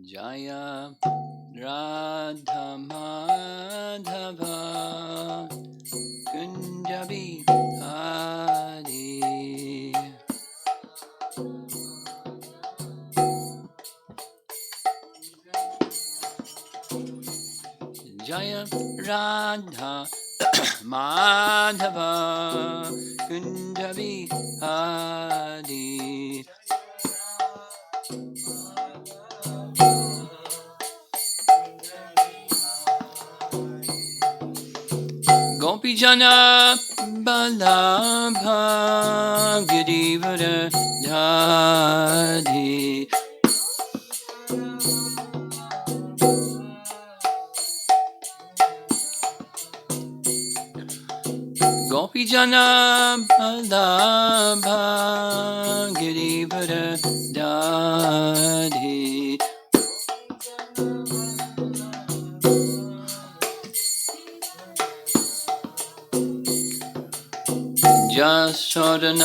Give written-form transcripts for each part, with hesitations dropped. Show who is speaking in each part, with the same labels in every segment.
Speaker 1: Jaya Radha Madhava Kunjabi Hari. Jaya Radha Madhava Kunjabi Hari. Gopi Jana Balabha Girivara Dhari. Gopi Jana Balabha Girivara Dhari.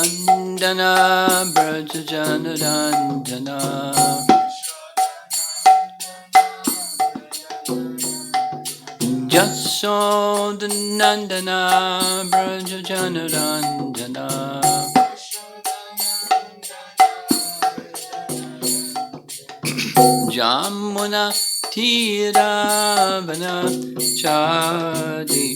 Speaker 1: Jasodanandana Brajajanarandana Jasodanandana Brajajanarandana Jamuna Tiravana Chadi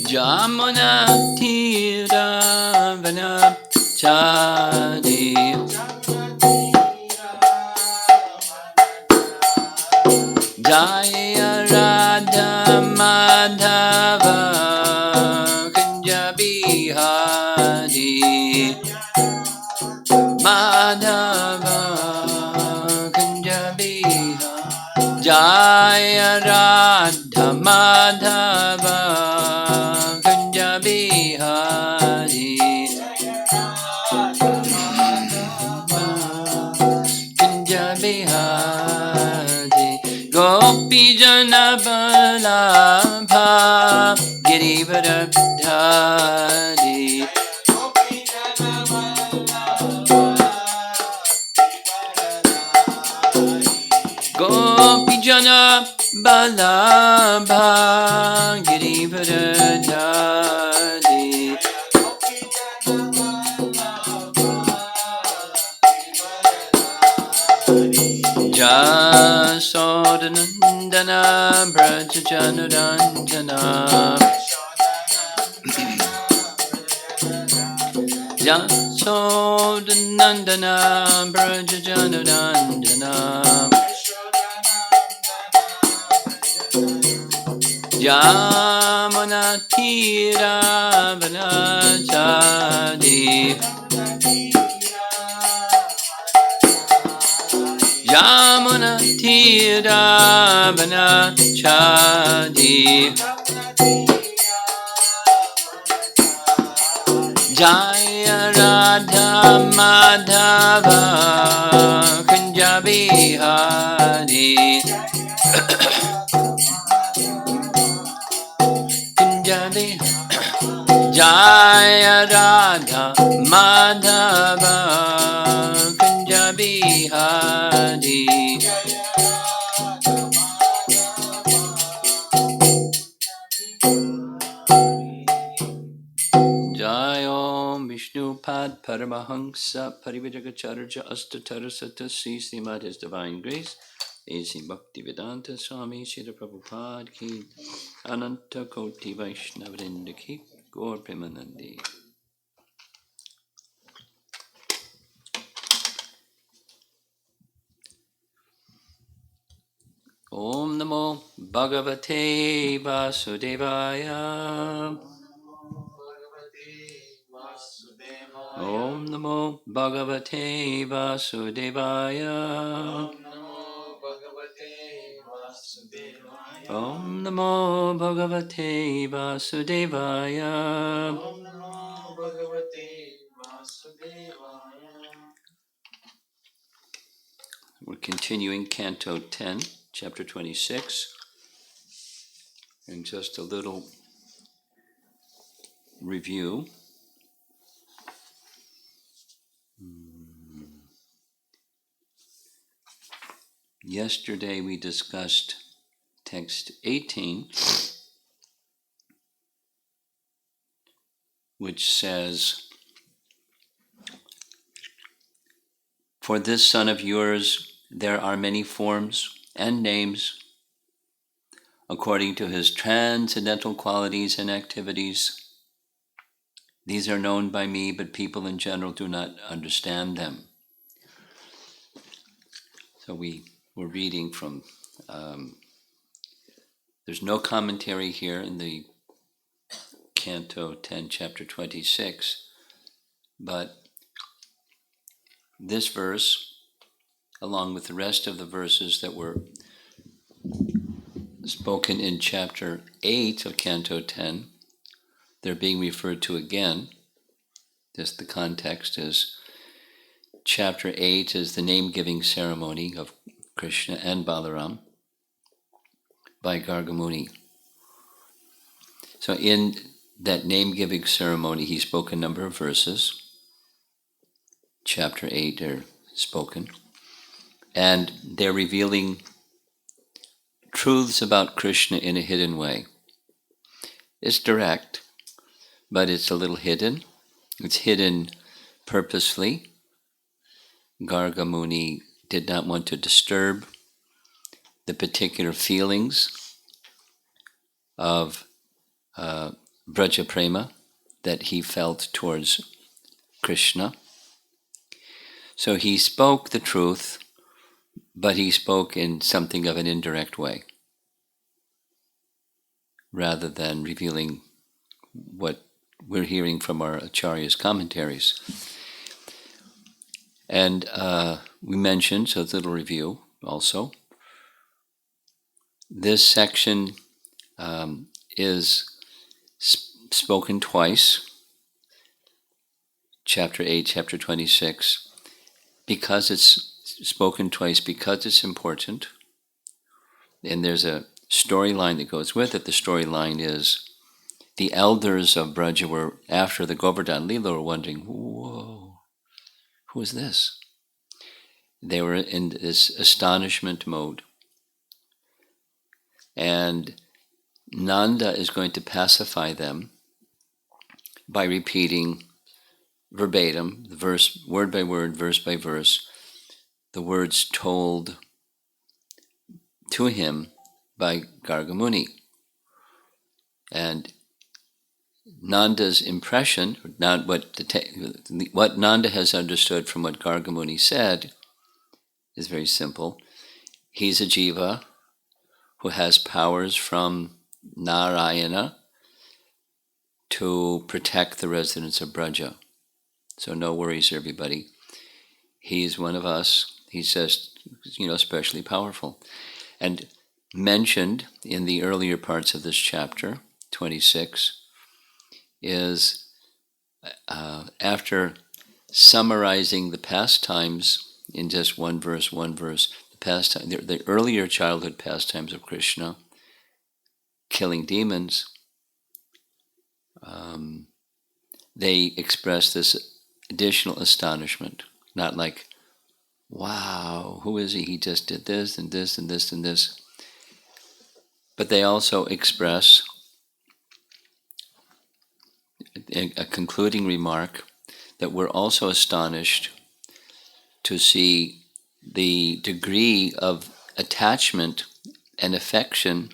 Speaker 1: Jamuna Tiravana Chadi Jaya Radha Madhava Kunjabi Hari Madhava Kunjabi Hari Jaya Radha Madhava Kunjabi Hari Kunjabi Hari Gopi Jana Balabha Girivara Dhari Gopi Jana Balabha Girivara Dhari Jasodanandana Brajajanarandana Jasodanandana Brajajanarandana Jamuna Tiravana Chadi Jamuna Tiravana Chadi Jaya Radha Madhava Kunjabi Hari Kunjabi Jaya Radha Madhava Kunjabi Hari Jayom Vishnupad Paramahansa Parivajagacharya Astatarasata Srimad His Divine Grace A.C. Bhaktivedanta Swami Srila Prabhupada Ki Ananta Koti Vaishnavrinda Ki Gaur Premanandi. Om Namo Bhagavate Vasudevaya Om Namo Bhagavate Vasudevaya Om Namo Bhagavate Vasudevaya We're continuing Canto 10, Chapter 26, and just a little review. Yesterday we discussed text 18, which says, "For this son of yours there are many forms and names, according to his transcendental qualities and activities. These are known by me, but people in general do not understand them." So we were reading from, there's no commentary here in the Canto 10, Chapter 26, but this verse, along with the rest of the verses that were spoken in Chapter 8 of Canto 10, they're being referred to again. Just the context is, Chapter 8 is the name-giving ceremony of Krishna and Balaram by Gargamuni. So in that name-giving ceremony, he spoke a number of verses. Chapter 8 are spoken. And they're revealing truths about Krishna in a hidden way. It's direct, but it's a little hidden. It's hidden purposefully. Gargamuni did not want to disturb the particular feelings of Braja Prema that he felt towards Krishna. So he spoke the truth, but he spoke in something of an indirect way, rather than revealing what we're hearing from our Acharya's commentaries. And we mentioned, so it's a little review also, this section is spoken twice, Chapter 8, Chapter 26, because it's spoken twice, because it's important. And there's a storyline that goes with it. The storyline is the elders of Braja were, after the Govardhan Leela, were wondering, whoa, who is this? They were in this astonishment mode. And Nanda is going to pacify them by repeating verbatim, verse, word by word, verse by verse, the words told to him by Gargamuni. And Nanda's impression, not what Nanda has understood from what Gargamuni said, is very simple. He's a jiva who has powers from Narayana to protect the residents of Braja. So no worries, everybody. He's one of us. He's just, especially powerful. And mentioned in the earlier parts of this chapter, 26, is after summarizing the pastimes in just one verse, the earlier childhood pastimes of Krishna, killing demons, they express this additional astonishment, not like, wow, who is he? He just did this and this and this and this. But they also express a concluding remark that we're also astonished to see the degree of attachment and affection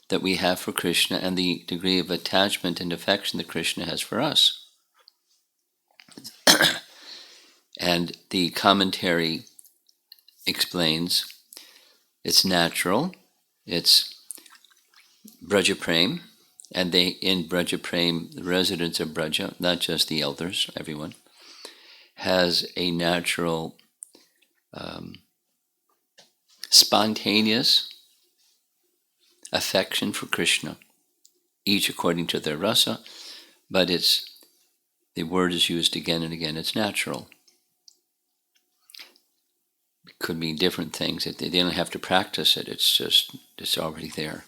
Speaker 1: that we have for Krishna and the degree of attachment and affection that Krishna has for us. And the commentary explains it's natural, it's Braja Prem, and they, in Braja Prem, the residents of Braja, not just the elders, everyone, has a natural, spontaneous affection for Krishna, each according to their rasa, but the word is used again and again, it's natural. It could mean different things. They don't have to practice it, it's already there.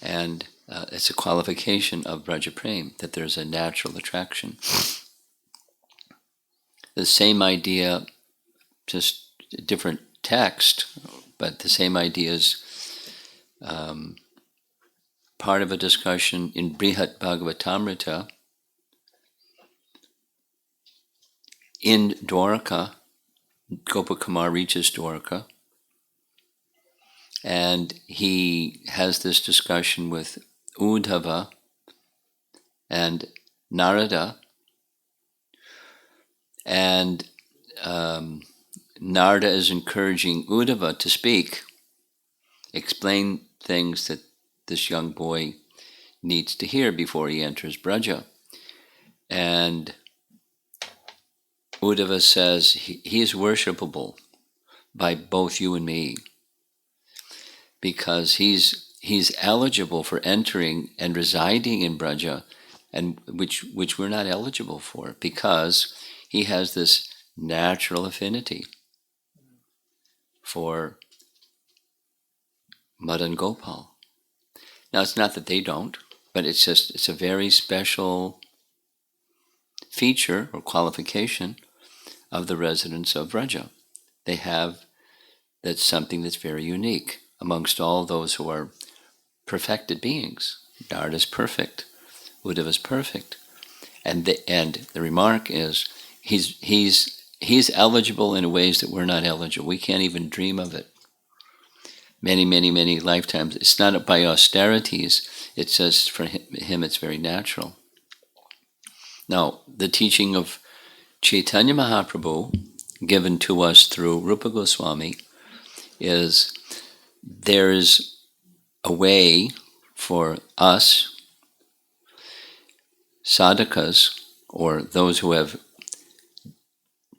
Speaker 1: And it's a qualification of Braja Prem, that there's a natural attraction. The same idea, just different text, but the same idea is part of a discussion in Brihat Bhagavatamrita. In Dwarka, Gopakumar reaches Dwarka, and he has this discussion with Uddhava and Narada, and Narada is encouraging Uddhava to speak, explain things that this young boy needs to hear before he enters Braja. And Uddhava says he is worshipable by both you and me, because he's eligible for entering and residing in Braja, and which we're not eligible for, because he has this natural affinity for Madan Gopal. Now, it's not that they don't, but it's a very special feature or qualification of the residents of Vraja. That's something that's very unique amongst all those who are perfected beings. Narada is perfect, Uddhava is perfect, and the remark is he's eligible in ways that we're not eligible. We can't even dream of it. Many, many, many lifetimes. It's not by austerities. It's just for him it's very natural. Now, the teaching of Chaitanya Mahaprabhu, given to us through Rupa Goswami, is there's a way for us, sadhakas, or those who have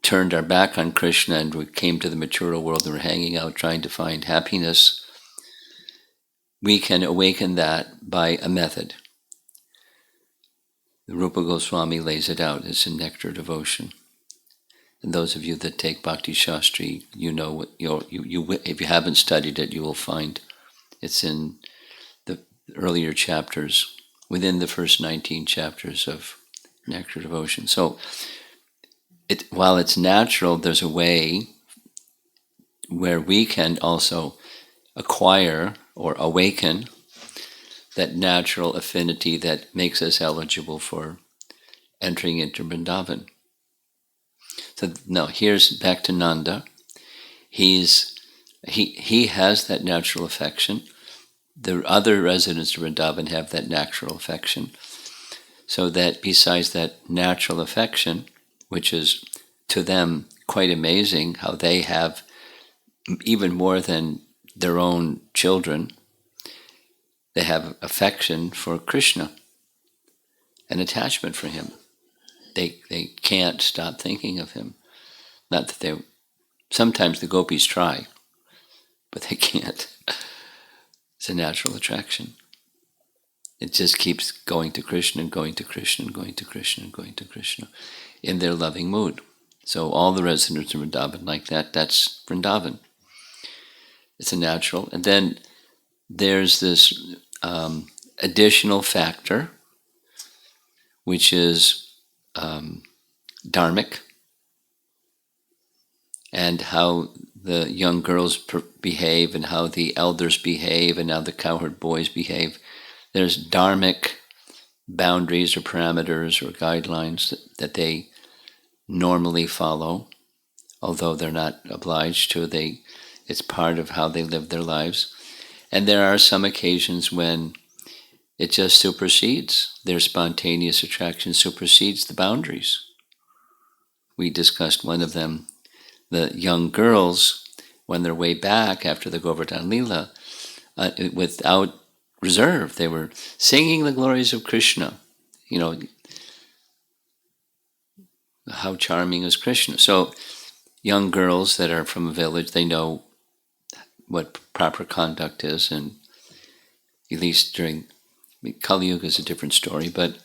Speaker 1: turned our back on Krishna and we came to the material world and we're hanging out trying to find happiness, we can awaken that by a method. The Rupa Goswami lays it out. It's a nectar devotion. And those of you that take Bhakti Shastri, you know what you if you haven't studied it, you will find it's in the earlier chapters, within the first 19 chapters of Nectar Devotion. So, while it's natural, there's a way where we can also acquire or awaken that natural affinity that makes us eligible for entering into Vrindavan. So now here's back to Nanda. He has that natural affection. The other residents of Vrindavan have that natural affection. So that besides that natural affection, which is to them quite amazing how they have even more than their own children, they have affection for Krishna, an attachment for him. They can't stop thinking of him. Not that they, sometimes the gopis try, but they can't. It's a natural attraction. It just keeps going to Krishna and going to Krishna and going to Krishna and going to Krishna in their loving mood. So all the residents of Vrindavan like that, that's Vrindavan. It's a natural. And then there's this additional factor, which is dharmic, and how the young girls behave and how the elders behave and how the cowherd boys behave. There's dharmic boundaries or parameters or guidelines that they normally follow, although they're not obliged to. It's part of how they live their lives. And there are some occasions when it just supersedes. Their spontaneous attraction supersedes the boundaries. We discussed one of them, the young girls, when they're way back after the Govardhan Lila, without reserve, they were singing the glories of Krishna. You know, how charming is Krishna. So young girls that are from a village, they know what proper conduct is, and at least during Kali Yuga is a different story, but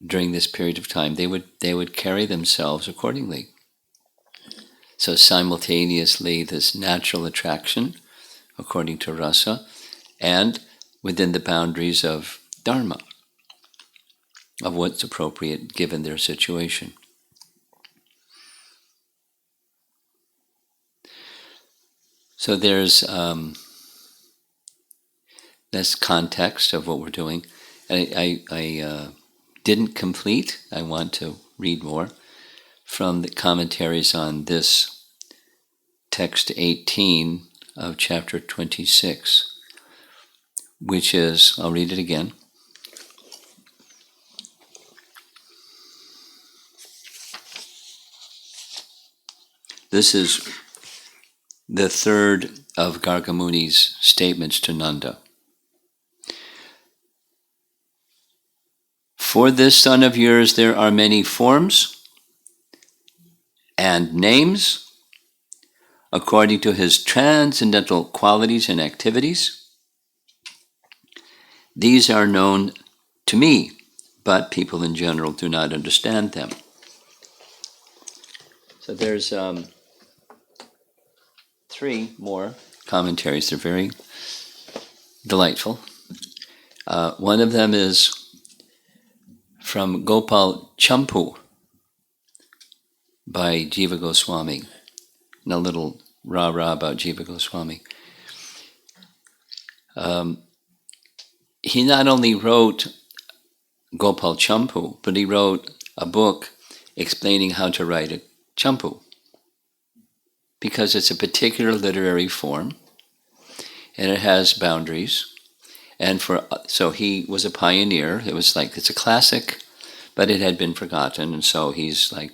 Speaker 1: during this period of time, they would carry themselves accordingly. So simultaneously, this natural attraction, according to rasa, and within the boundaries of dharma, of what's appropriate given their situation. So there's this context of what we're doing. I didn't complete. I want to read more from the commentaries on this text 18 of chapter 26, which is, I'll read it again. This is the third of Gargamuni's statements to Nanda. For this son of yours there are many forms and names according to his transcendental qualities and activities. These are known to me, but people in general do not understand them. So there's three more commentaries. They're very delightful. One of them is from Gopal Champu by Jiva Goswami. And a little rah-rah about Jiva Goswami. He not only wrote Gopal Champu, but he wrote a book explaining how to write a champu, because it's a particular literary form and it has boundaries. And so he was a pioneer. It was like, it's a classic, but it had been forgotten, and so he's like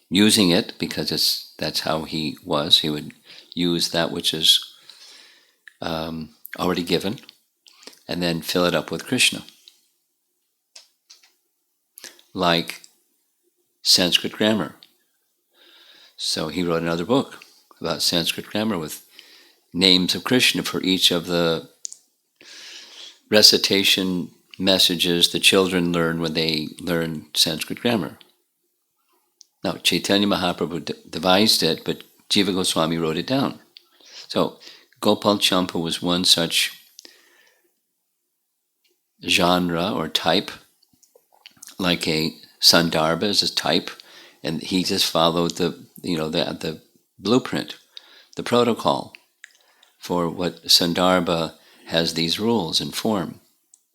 Speaker 1: using it because that's how he was. He would use that which is already given and then fill it up with Krishna. Like Sanskrit grammar. So he wrote another book about Sanskrit grammar with names of Krishna for each of the recitation messages the children learn when they learn Sanskrit grammar. Now, Chaitanya Mahaprabhu devised it, but Jiva Goswami wrote it down. So, Gopal Champu was one such genre or type, like a Sandarbha is a type, and he just followed the blueprint, the protocol for what Sandarbha has, these rules and form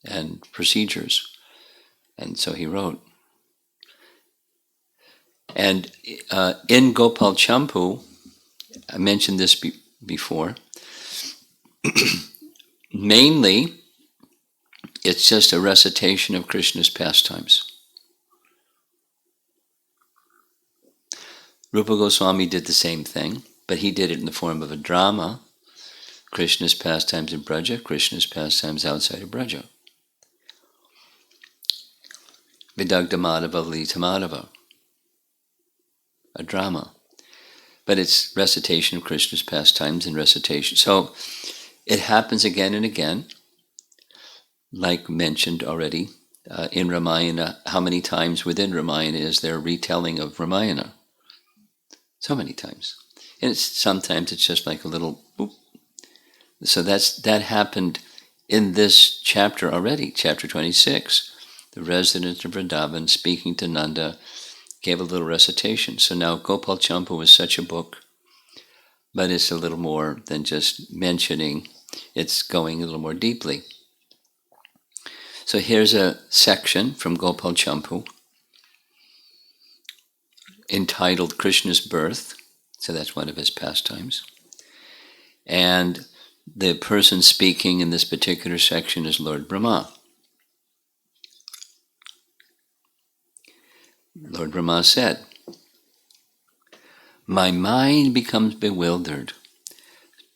Speaker 1: and procedures. And so he wrote. And in Gopal Champu, I mentioned this before, mainly it's just a recitation of Krishna's pastimes. Rupa Goswami did the same thing, but he did it in the form of a drama. Krishna's pastimes in Braja, Krishna's pastimes outside of Braja. Vidagdha Madhava Lita Madhava. A drama. But it's recitation of Krishna's pastimes and recitation. So it happens again and again, like mentioned already in Ramayana. How many times within Ramayana is there retelling of Ramayana? So many times. And sometimes it's just like a little boop. So that happened in this chapter already, chapter 26. The resident of Vrindavan speaking to Nanda gave a little recitation. So now Gopal Champu was such a book, but it's a little more than just mentioning. It's going a little more deeply. So here's a section from Gopal Champu entitled Krishna's Birth. So that's one of his pastimes. And the person speaking in this particular section is Lord Brahma. Lord Brahma said, "My mind becomes bewildered,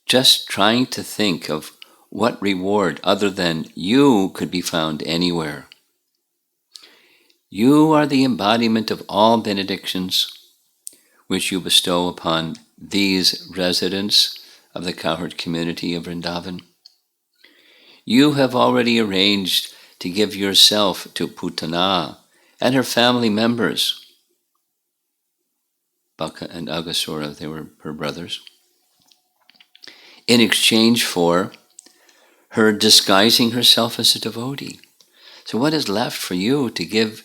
Speaker 1: just trying to think of what reward other than you could be found anywhere. You are the embodiment of all benedictions which you bestow upon these residents of the cowherd community of Vrindavan. You have already arranged to give yourself to Putana and her family members." Baka and Agasura, they were her brothers. "In exchange for her disguising herself as a devotee. So what is left for you to give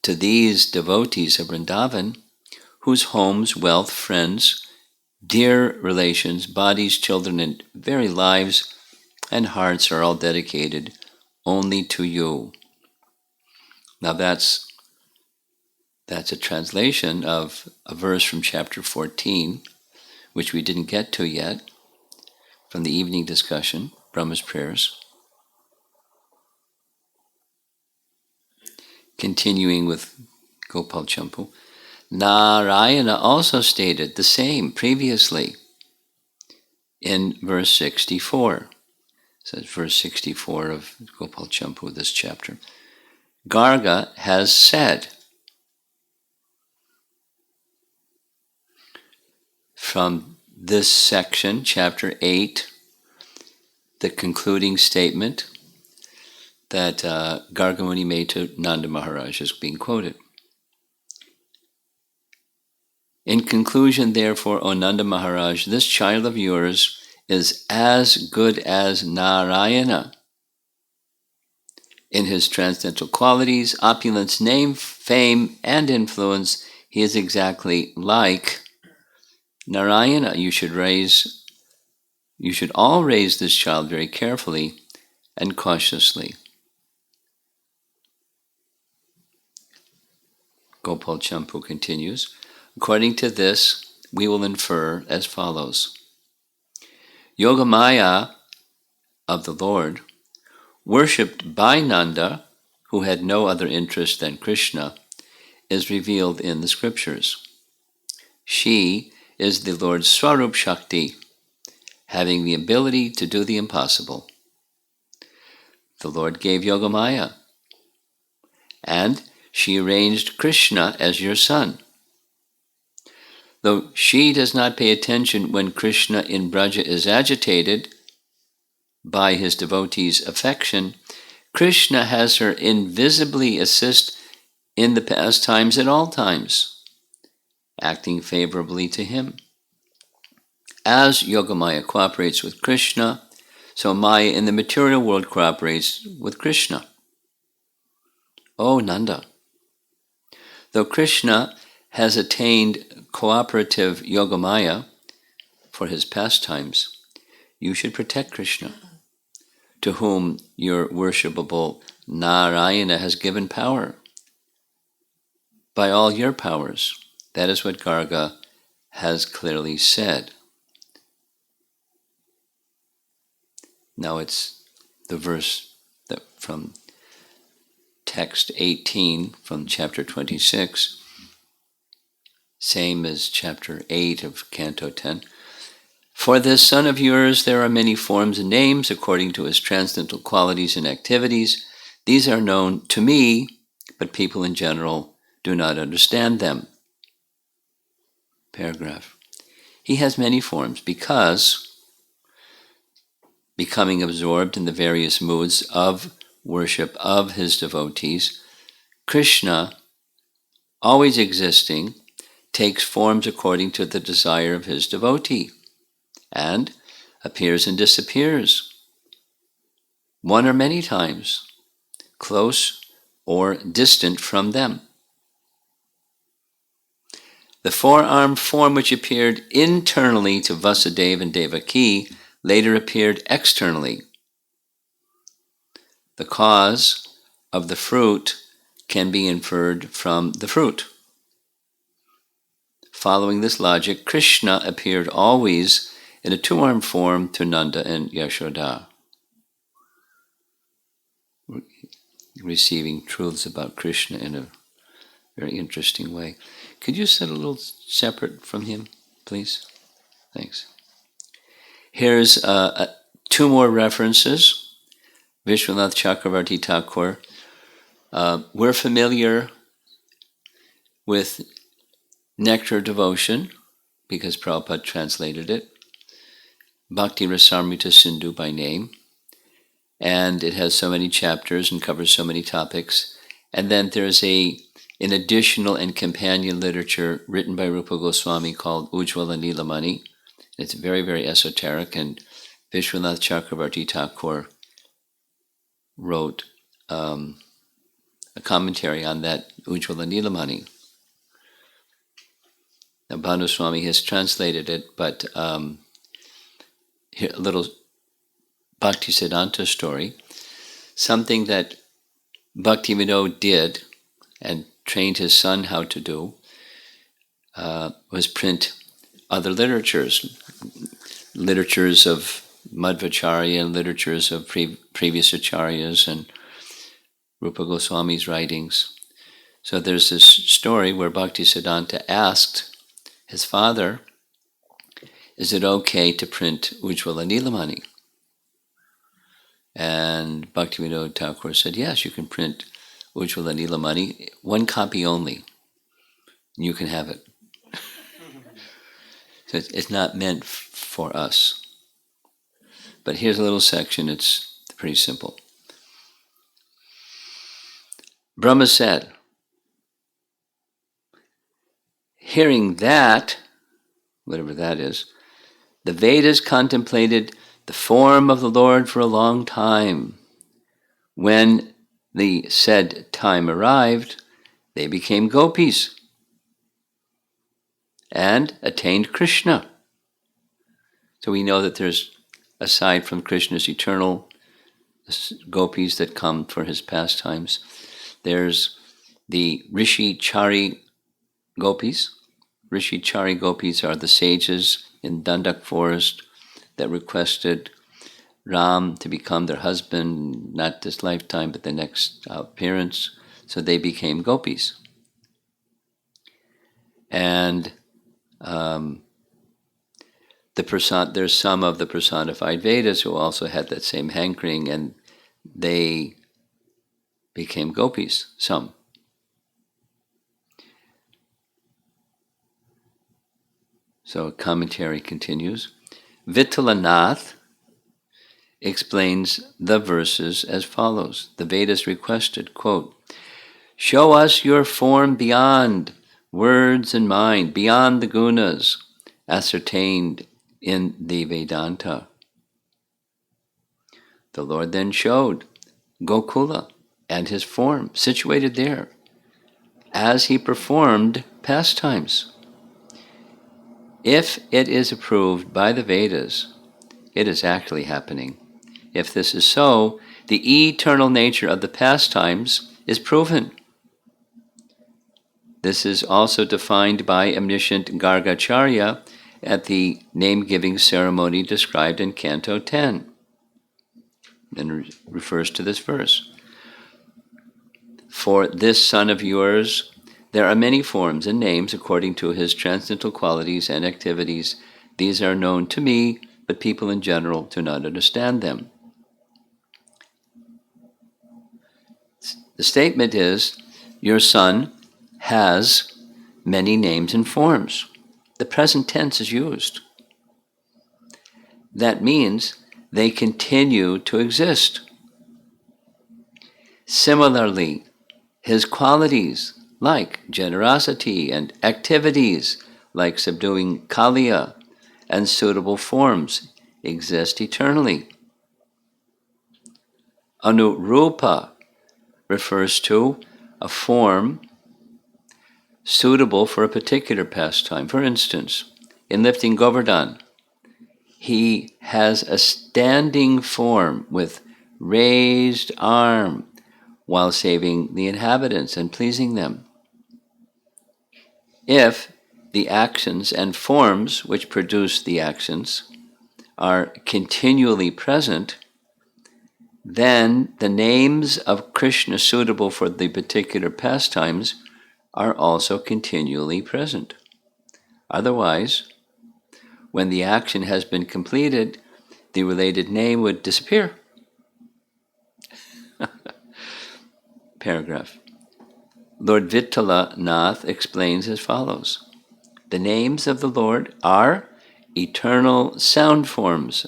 Speaker 1: to these devotees of Vrindavan, whose homes, wealth, friends dear relations, bodies, children, and very lives and hearts are all dedicated only to you. Now that's a translation of a verse from chapter 14, which we didn't get to yet, from the evening discussion, Brahma's prayers. Continuing with Gopal Champu, Narayana also stated the same previously in verse 64. So it's verse 64 of Gopal Champu, this chapter. Garga has said, from this section, chapter 8, the concluding statement that Garga Muni made to Nanda Maharaj is being quoted. In conclusion, therefore, O Nanda Maharaj, this child of yours is as good as Narayana in his transcendental qualities, opulence, name, fame, and influence. He is exactly like Narayana. You should all raise this child very carefully and cautiously. Gopal Champu continues, according to this, we will infer as follows. Yogamaya of the Lord, worshipped by Nanda, who had no other interest than Krishna, is revealed in the scriptures. She is the Lord's Swarup Shakti, having the ability to do the impossible. The Lord gave Yogamaya, and she arranged Krishna as your son. Though she does not pay attention when Krishna in Braja is agitated by his devotees' affection, Krishna has her invisibly assist in the pastimes at all times, acting favorably to him. As Yogamaya cooperates with Krishna, so Maya in the material world cooperates with Krishna. O Nanda, though Krishna has attained cooperative Yogamaya for his pastimes, you should protect Krishna, to whom your worshipable Narayana has given power. By all your powers, that is what Garga has clearly said. Now it's the verse that from text 18 from chapter 26, same as chapter 8 of Canto 10. For this son of yours there are many forms and names according to his transcendental qualities and activities. These are known to me, but people in general do not understand them. Paragraph. He has many forms because, becoming absorbed in the various moods of worship of his devotees, Krishna, always existing, takes forms according to the desire of his devotee, and appears and disappears, one or many times, close or distant from them. The four-armed form which appeared internally to Vasudeva and Devaki later appeared externally. The cause of the fruit can be inferred from the fruit. Following this logic, Krishna appeared always in a two-armed form to Nanda and Yashoda, receiving truths about Krishna in a very interesting way. Could you sit a little separate from him, please? Thanks. Here's two more references. Vishwanath Chakravarti Thakur. We're familiar with Nectar Devotion, because Prabhupada translated it. Bhakti Rasamrita Sindhu by name. And it has so many chapters and covers so many topics. And then there's an additional and companion literature written by Rupa Goswami called Ujjvala Nilamani. It's very, very esoteric, and Vishwanath Chakravarti Thakur wrote a commentary on that Ujjvala Nilamani. Now, Bhanu Swami has translated it, but here, a little Bhaktisiddhanta story. Something that Bhaktivinoda did and trained his son how to do was print other literatures of Madhvacharya and literatures of previous acharyas and Rupa Goswami's writings. So there's this story where Bhaktisiddhanta asked his father, is it okay to print Ujjvala Nilamani? And Bhaktivinoda Thakur said, yes, you can print Ujjvala Nilamani, one copy only. You can have it. So it's not meant for us. But here's a little section, it's pretty simple. Brahma said, hearing that, whatever that is, the Vedas contemplated the form of the Lord for a long time. When the said time arrived, they became gopis and attained Krishna. So we know that there's, aside from Krishna's eternal gopis that come for his pastimes, there's the Rishi Chari gopis. Rishi Chari gopis are the sages in Dandak forest that requested Ram to become their husband, not this lifetime, but the next appearance. So they became gopis. And there's some of the personified Vedas who also had that same hankering, and they became gopis, some. So commentary continues. Vittalanath explains the verses as follows. The Vedas requested, quote, show us your form beyond words and mind, beyond the gunas ascertained in the Vedanta. The Lord then showed Gokula and his form situated there as he performed pastimes. If it is approved by the Vedas, it is actually happening. If this is so, the eternal nature of the pastimes is proven. This is also defined by omniscient Gargacharya at the name-giving ceremony described in Canto 10, and refers to this verse. For this son of yours, there are many forms and names according to his transcendental qualities and activities. These are known to me, but people in general do not understand them. The statement is, your son has many names and forms. The present tense is used. That means they continue to exist. Similarly, his qualities like generosity and activities like subduing Kaliya and suitable forms exist eternally. Anurupa refers to a form suitable for a particular pastime. For instance, in lifting Govardhan, he has a standing form with raised arm while saving the inhabitants and pleasing them. If the actions and forms which produce the actions are continually present, then the names of Krishna suitable for the particular pastimes are also continually present. Otherwise, when the action has been completed, the related name would disappear. Paragraph. Lord Vittalanath explains as follows. The names of the Lord are eternal sound forms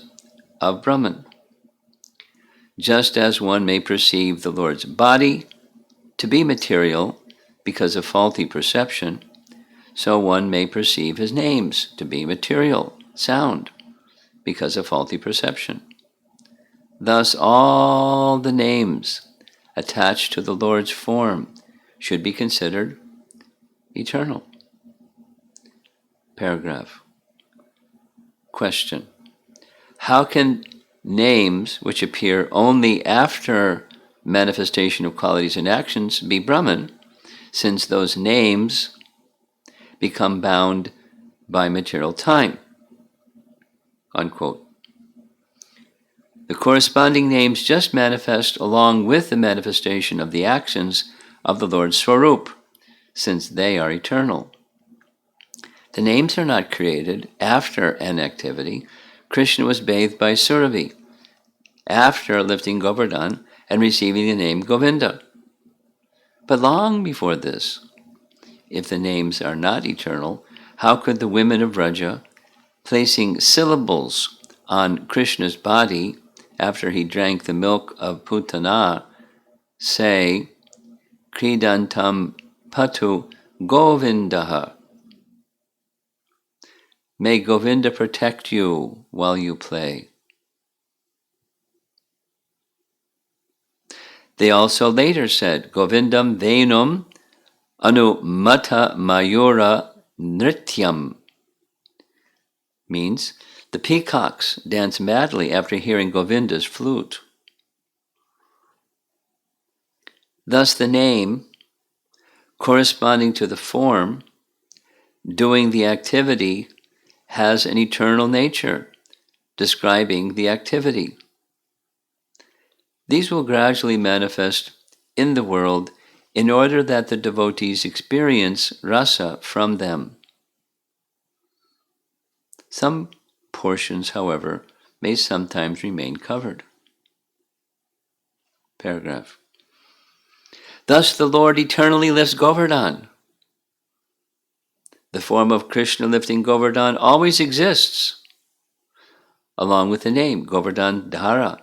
Speaker 1: of Brahman. Just as one may perceive the Lord's body to be material because of faulty perception, so one may perceive his names to be material, sound, because of faulty perception. Thus all the names attached to the Lord's form should be considered eternal. Paragraph. Question. How can names which appear only after manifestation of qualities and actions be Brahman, since those names become bound by material time? Unquote. The corresponding names just manifest along with the manifestation of the actions of the Lord's Swarup, since they are eternal. The names are not created after an activity. Krishna was bathed by Suravi after lifting Govardhan and receiving the name Govinda. But long before this, if the names are not eternal, how could the women of Vraja, placing syllables on Krishna's body after he drank the milk of Putana, say, Kridantam Patu Govindaha? May Govinda protect you while you play. They also later said, Govindam Venum Anumata Mayura Nrityam, means the peacocks dance madly after hearing Govinda's flute. Thus the name, corresponding to the form, doing the activity, has an eternal nature, describing the activity. These will gradually manifest in the world in order that the devotees experience rasa from them. Some portions, however, may sometimes remain covered. Paragraph. Thus the Lord eternally lifts Govardhan. The form of Krishna lifting Govardhan always exists, along with the name Govardhan Dhara,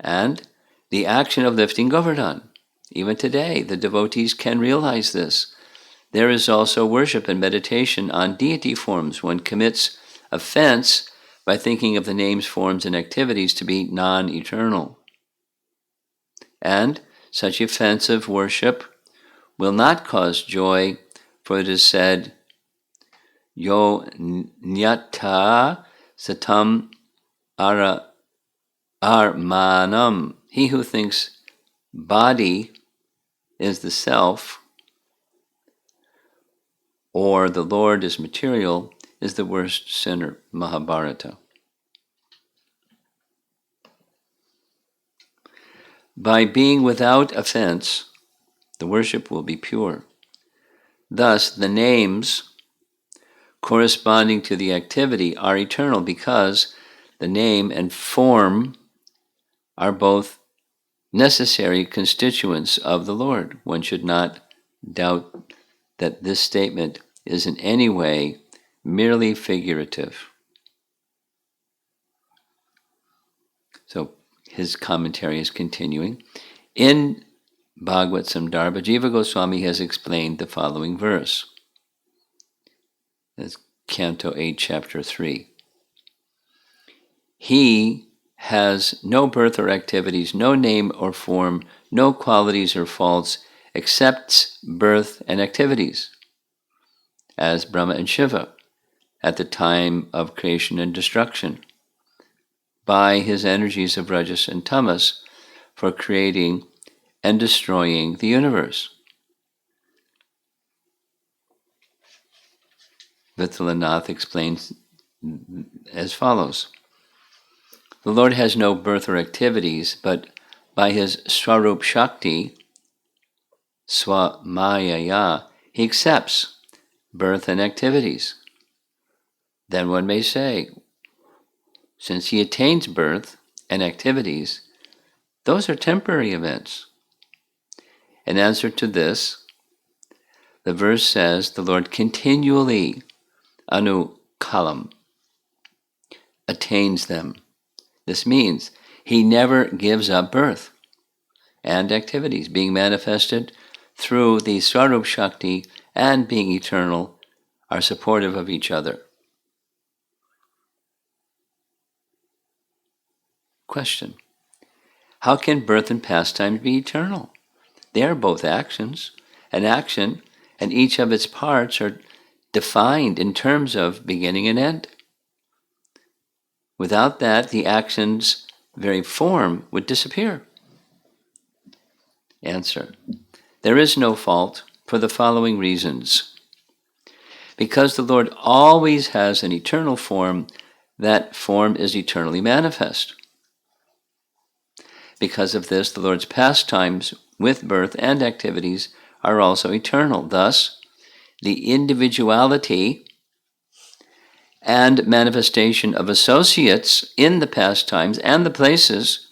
Speaker 1: and the action of lifting Govardhan. Even today, the devotees can realize this. There is also worship and meditation on deity forms. One commits offense by thinking of the names, forms, and activities to be non-eternal. And such offensive worship will not cause joy, for it is said, Yo nyata satam armanam. He who thinks body is the self, or the Lord is material, is the worst sinner. Mahabharata. By being without offense, the worship will be pure. Thus, the names corresponding to the activity are eternal because the name and form are both necessary constituents of the Lord. One should not doubt that this statement is in any way merely figurative. So his commentary is continuing. In Bhagavatam, Jiva Goswami has explained the following verse. That's Canto 8, Chapter 3. He has no birth or activities, no name or form, no qualities or faults, except birth and activities, as Brahma and Shiva at the time of creation and destruction, by his energies of Rajas and Tamas for creating and destroying the universe. Vithalanath explains as follows. The Lord has no birth or activities, but by his Swarup Shakti, Swamayaya, he accepts birth and activities. Then one may say, since he attains birth and activities, those are temporary events. In answer to this, the verse says the Lord continually, anukalam, attains them. This means he never gives up birth and activities, being manifested through the Swarup Shakti and being eternal are supportive of each other. Question. How can birth and pastimes be eternal? They are both actions. An action and each of its parts are defined in terms of beginning and end. Without that, the action's very form would disappear. Answer: there is no fault for the following reasons. Because the Lord always has an eternal form, that form is eternally manifest. Because of this, the Lord's pastimes with birth and activities are also eternal. Thus, the individuality and manifestation of associates in the pastimes and the places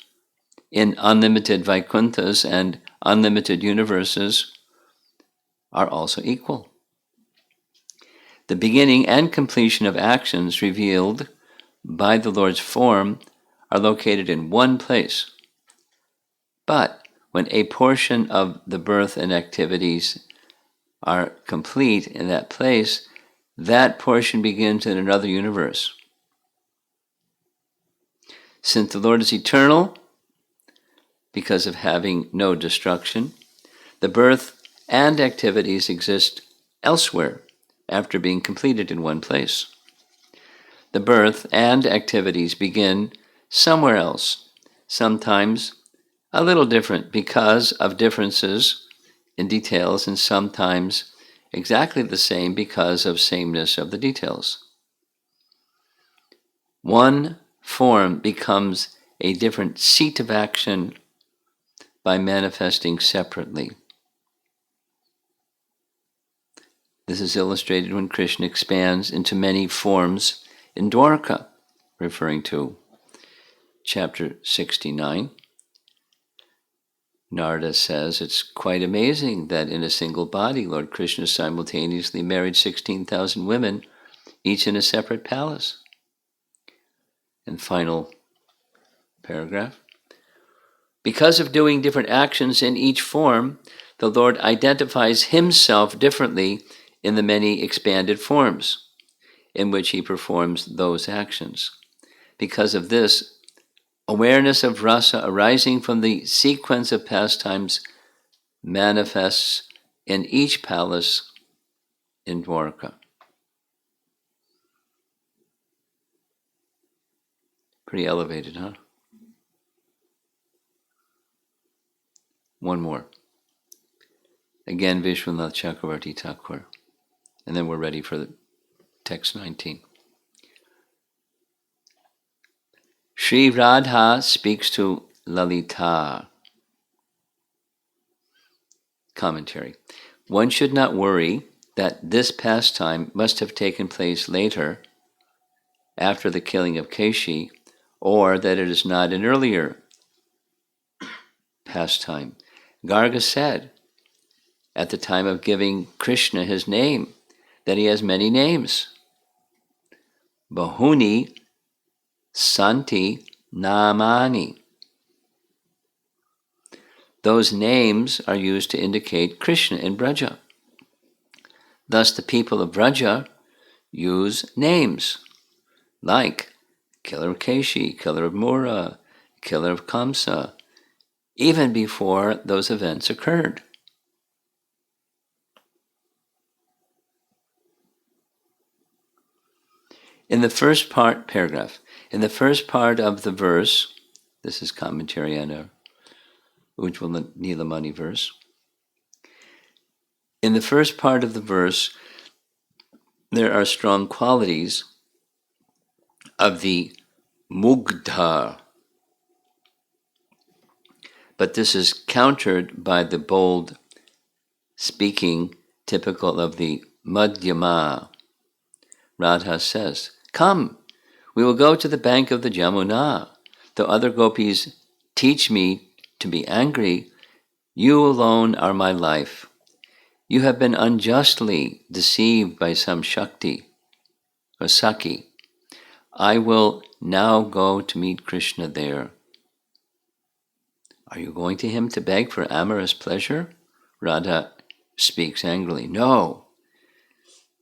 Speaker 1: in unlimited Vaikunthas and unlimited universes are also equal. The beginning and completion of actions revealed by the Lord's form are located in one place. But when a portion of the birth and activities are complete in that place, that portion begins in another universe. Since the Lord is eternal, because of having no destruction, the birth and activities exist elsewhere after being completed in one place. The birth and activities begin somewhere else, sometimes a little different because of differences in details, and sometimes exactly the same because of sameness of the details. One form becomes a different seat of action by manifesting separately. This is illustrated when Krishna expands into many forms in Dwarka, referring to chapter 69. Narada says it's quite amazing that in a single body, Lord Krishna simultaneously married 16,000 women, each in a separate palace. And final paragraph. Because of doing different actions in each form, the Lord identifies himself differently in the many expanded forms in which he performs those actions. Because of this, awareness of rasa arising from the sequence of pastimes manifests in each palace in Dwarka. Pretty elevated, huh? One more. Again, Vishwanath Chakravarti Thakur. And then we're ready for the text 19. Sri Radha speaks to Lalita. Commentary. One should not worry that this pastime must have taken place later, after the killing of Keshi, or that it is not an earlier pastime. Garga said, at the time of giving Krishna his name, that he has many names. Bahuni Santi Namani. Those names are used to indicate Krishna in Braja. Thus the people of Braja use names like killer of Keshi, killer of Mura, killer of Kamsa, even before those events occurred. In the first paragraph, in the first part of the verse, this is commentary on a Ujjvala Nilamani verse. In the first part of the verse, there are strong qualities of the Mugdha, but this is countered by the bold speaking typical of the Madhyama. Radha says, "Come, we will go to the bank of the Jamuna. Though other gopis teach me to be angry, you alone are my life. You have been unjustly deceived by some Shakti or Saki. I will now go to meet Krishna there." Are you going to him to beg for amorous pleasure? Radha speaks angrily. No,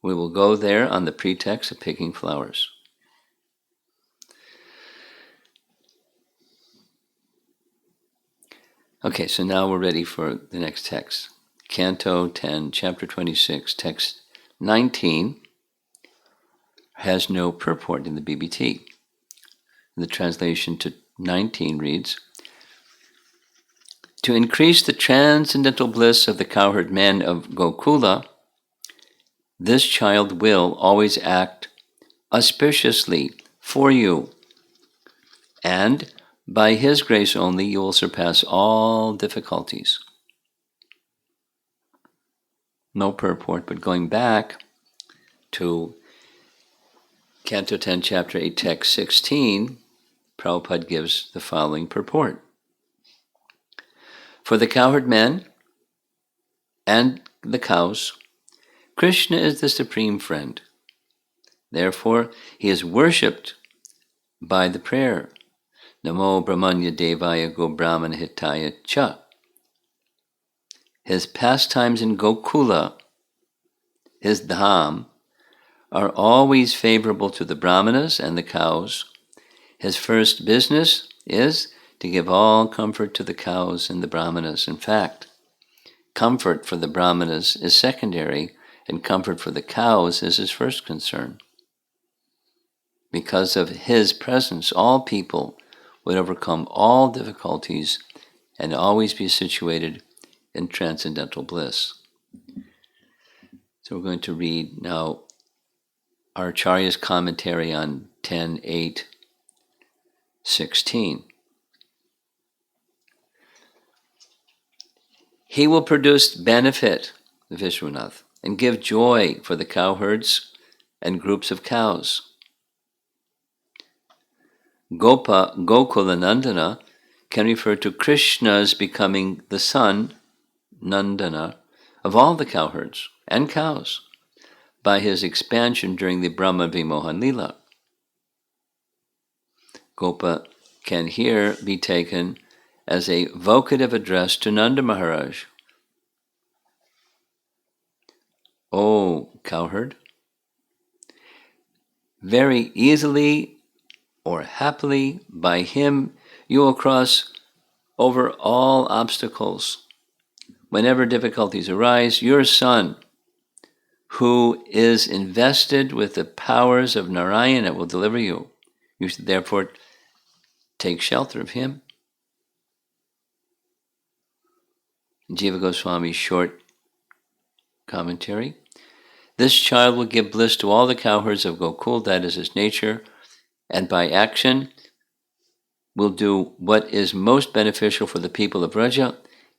Speaker 1: we will go there on the pretext of picking flowers. Okay, so now we're ready for the next text. Canto 10, chapter 26, text 19. has no purport in the BBT. The translation to 19 reads, to increase the transcendental bliss of the cowherd men of Gokula, this child will always act auspiciously for you, and by his grace only you will surpass all difficulties. No purport, but going back to Canto 10, Chapter 8, Text 16, Prabhupada gives the following purport. For the cowherd men and the cows, Krishna is the supreme friend. Therefore, he is worshipped by the prayer, Namo Brahmanya Devaya Go Brahman Hitaya Cha. His pastimes in Gokula, his dham, are always favorable to the brahmanas and the cows. His first business is to give all comfort to the cows and the brahmanas. In fact, comfort for the brahmanas is secondary, and comfort for the cows is his first concern. Because of his presence, all people would overcome all difficulties and always be situated in transcendental bliss. So we're going to read now our Acharya's commentary on 10.8.16. He will produce benefit, Vishwanath, and give joy for the cowherds and groups of cows. Gokula can refer to Krishna's becoming the son, Nandana, of all the cowherds and cows by his expansion during the Brahma Vimohan Lila. Gopa can here be taken as a vocative address to Nanda Maharaj. O cowherd, very easily or happily by him you will cross over all obstacles. Whenever difficulties arise, your son, who is invested with the powers of Narayana, will deliver you. You should therefore take shelter of him. Jiva Goswami's short commentary. This child will give bliss to all the cowherds of Gokul, that is his nature, and by action will do what is most beneficial for the people of Vraja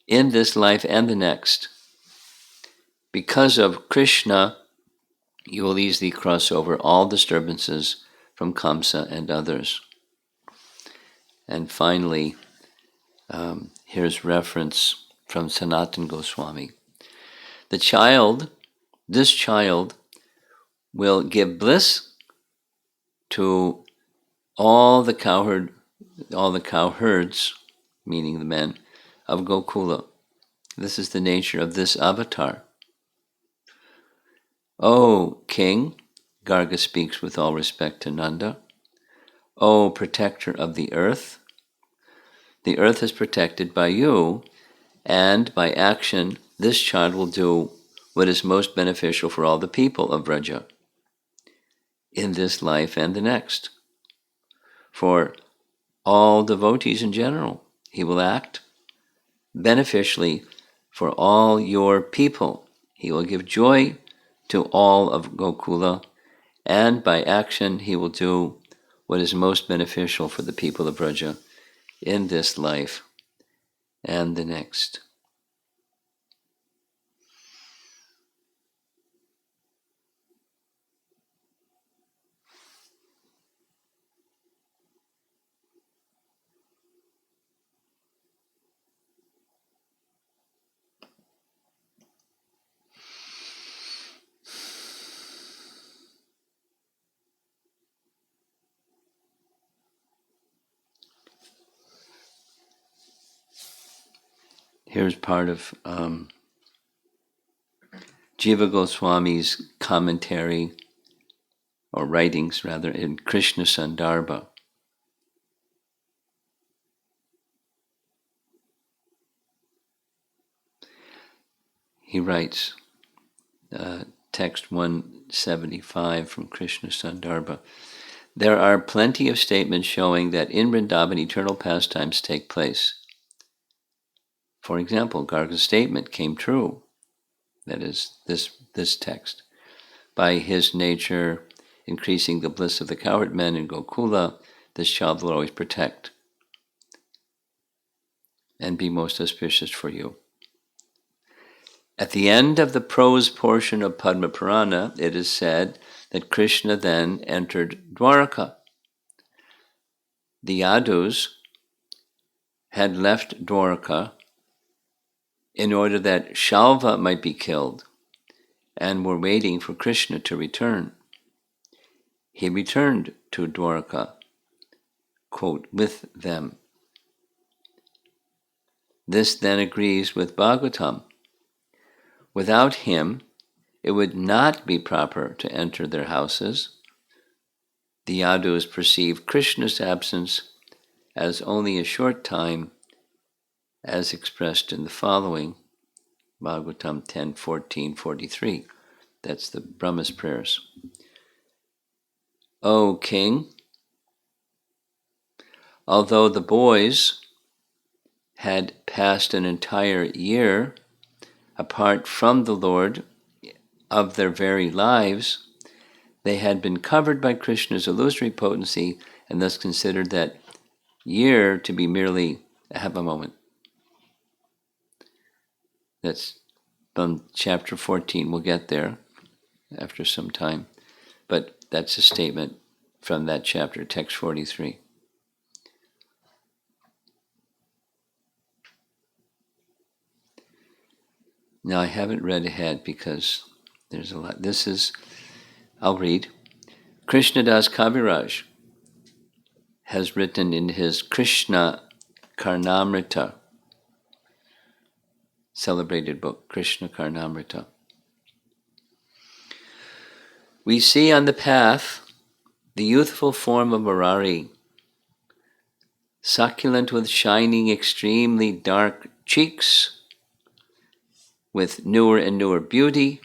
Speaker 1: in this life and the next. Because of Krishna, you will easily cross over all disturbances from Kamsa and others. And finally, here's reference from Sanatana Goswami. This child will give bliss to all the cowherds, meaning the men, of Gokula. This is the nature of this avatar. O king, Garga speaks with all respect to Nanda, O protector of the earth is protected by you, and by action this child will do what is most beneficial for all the people of Vraja in this life and the next. For all devotees in general, he will act beneficially for all your people. He will give joy to all of Gokula, and by action he will do what is most beneficial for the people of Vraja in this life and the next. Here's part of Jiva Goswami's commentary, or writings rather, in Krishna Sandarbha. He writes, text 175 from Krishna Sandarbha. There are plenty of statements showing that in Vrindavan eternal pastimes take place. For example, Garga's statement came true. That is, this text. By his nature increasing the bliss of the cowherd men in Gokula, this child will always protect and be most auspicious for you. At the end of the prose portion of Padma Purana, it is said that Krishna then entered Dwaraka. The Yadus had left Dwaraka in order that Shalva might be killed and were waiting for Krishna to return. He returned to Dwaraka, quote, with them. This then agrees with Bhagavatam. Without him, it would not be proper to enter their houses. The Yadus perceived Krishna's absence as only a short time, as expressed in the following, Bhagavatam 10, 14, 43. That's the Brahma's prayers. O king, although the boys had passed an entire year apart from the Lord of their very lives, they had been covered by Krishna's illusory potency and thus considered that year to be merely a half a moment. That's from chapter 14. We'll get there after some time. But that's a statement from that chapter, text 43. Now, I haven't read ahead because there's a lot. I'll read. Krishnadas Kaviraj has written in his Krishna Karnamrita, celebrated book, Krishna Karnamrita. We see on the path the youthful form of Murari, succulent with shining, extremely dark cheeks, with newer and newer beauty,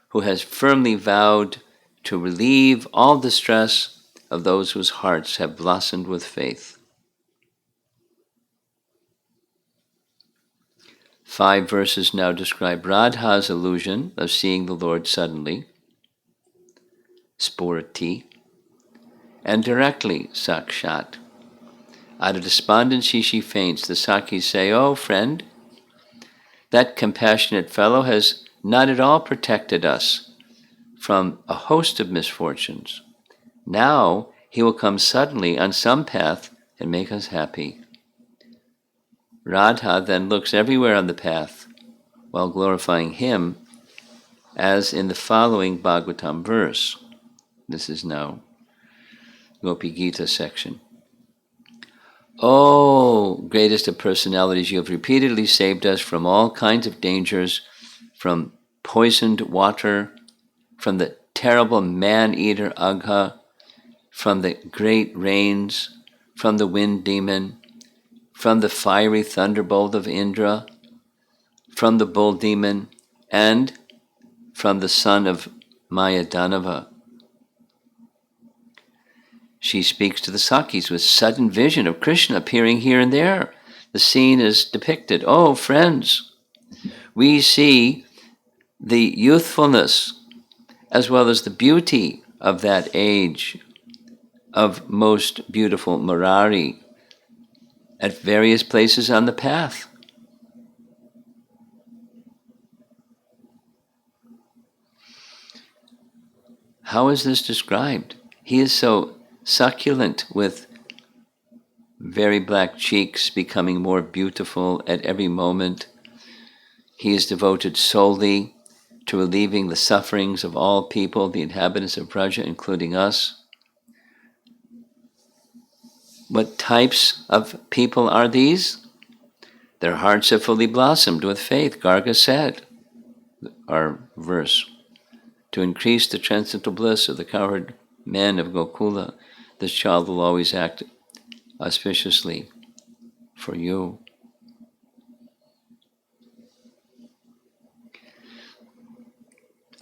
Speaker 1: who has firmly vowed to relieve all distress of those whose hearts have blossomed with faith. 5 verses now describe Radha's illusion of seeing the Lord suddenly, Spurati, and directly, Sakshat. Out of despondency she faints. The Sakis say, "Oh, friend, that compassionate fellow has not at all protected us from a host of misfortunes. Now he will come suddenly on some path and make us happy." Radha then looks everywhere on the path while glorifying him, as in the following Bhagavatam verse. This is now Gopi Gita section. "O greatest of personalities, you have repeatedly saved us from all kinds of dangers, from poisoned water, from the terrible man-eater Agha, from the great rains, from the wind demon, from the fiery thunderbolt of Indra, from the bull demon, and from the son of Mayadanava." She speaks to the Sakis with sudden vision of Krishna appearing here and there. The scene is depicted. "Oh, friends, we see the youthfulness as well as the beauty of that age of most beautiful Murari at various places on the path." How is this described? He is so succulent, with very black cheeks, becoming more beautiful at every moment. He is devoted solely to relieving the sufferings of all people, the inhabitants of Braja, including us. What types of people are these? Their hearts have fully blossomed with faith, Garga said, our verse. To increase the transcendental bliss of the cowherd men of Gokula, this child will always act auspiciously for you.